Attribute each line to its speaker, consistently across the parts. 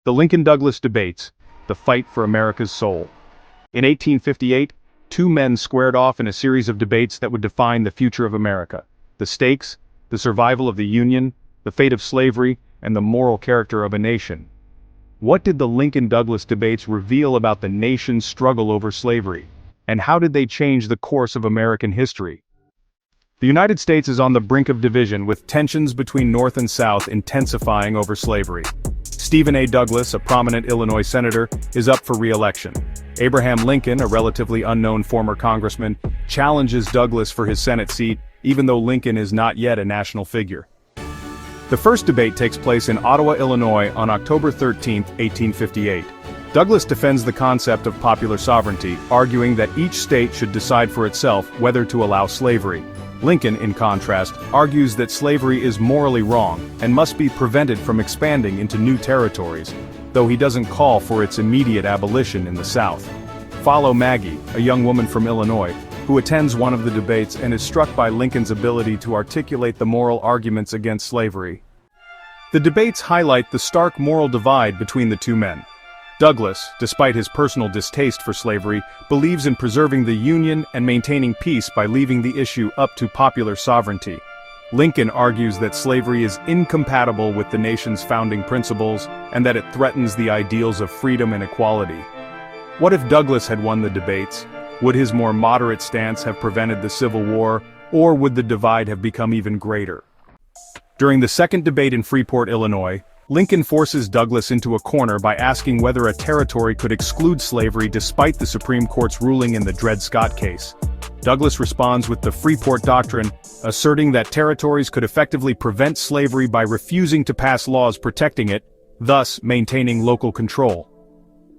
Speaker 1: The Lincoln-Douglas debates, the fight for America's soul. In 1858, two men squared off in a series of debates that would define the future of America. The stakes, the survival of the Union, the fate of slavery, and the moral character of a nation. What did the Lincoln-Douglas debates reveal about the nation's struggle over slavery? And how did they change the course of American history? The United States is on the brink of division, with tensions between North and South intensifying over slavery. Stephen A. Douglas, a prominent Illinois senator, is up for re-election. Abraham Lincoln, a relatively unknown former congressman, challenges Douglas for his Senate seat, even though Lincoln is not yet a national figure. The first debate takes place in Ottawa, Illinois on October 13, 1858. Douglas defends the concept of popular sovereignty, arguing that each state should decide for itself whether to allow slavery. Lincoln, in contrast, argues that slavery is morally wrong and must be prevented from expanding into new territories, though he doesn't call for its immediate abolition in the South. Follow Maggie, a young woman from Illinois, who attends one of the debates and is struck by Lincoln's ability to articulate the moral arguments against slavery. The debates highlight the stark moral divide between the two men. Douglas, despite his personal distaste for slavery, believes in preserving the Union and maintaining peace by leaving the issue up to popular sovereignty. Lincoln argues that slavery is incompatible with the nation's founding principles and that it threatens the ideals of freedom and equality. What if Douglas had won the debates? Would his more moderate stance have prevented the Civil War, or would the divide have become even greater? During the second debate in Freeport, Illinois, Lincoln forces Douglas into a corner by asking whether a territory could exclude slavery despite the Supreme Court's ruling in the Dred Scott case. Douglas responds with the Freeport Doctrine, asserting that territories could effectively prevent slavery by refusing to pass laws protecting it, thus maintaining local control.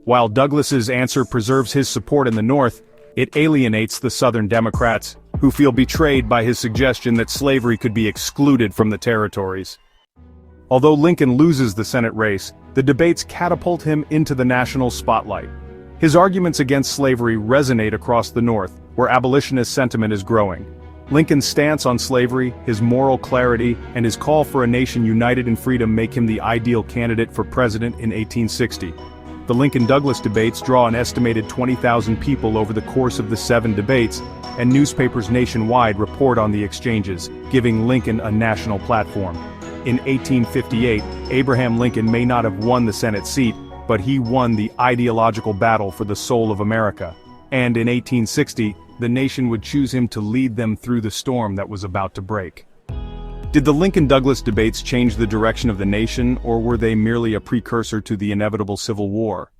Speaker 1: While Douglas's answer preserves his support in the North, it alienates the Southern Democrats, who feel betrayed by his suggestion that slavery could be excluded from the territories. Although Lincoln loses the Senate race, the debates catapult him into the national spotlight. His arguments against slavery resonate across the North, where abolitionist sentiment is growing. Lincoln's stance on slavery, his moral clarity, and his call for a nation united in freedom make him the ideal candidate for president in 1860. The Lincoln-Douglas debates draw an estimated 20,000 people over the course of the 7 debates, and newspapers nationwide report on the exchanges, giving Lincoln a national platform. In 1858, Abraham Lincoln may not have won the Senate seat, but he won the ideological battle for the soul of America. And in 1860, the nation would choose him to lead them through the storm that was about to break. Did the Lincoln-Douglas debates change the direction of the nation, or were they merely a precursor to the inevitable Civil War?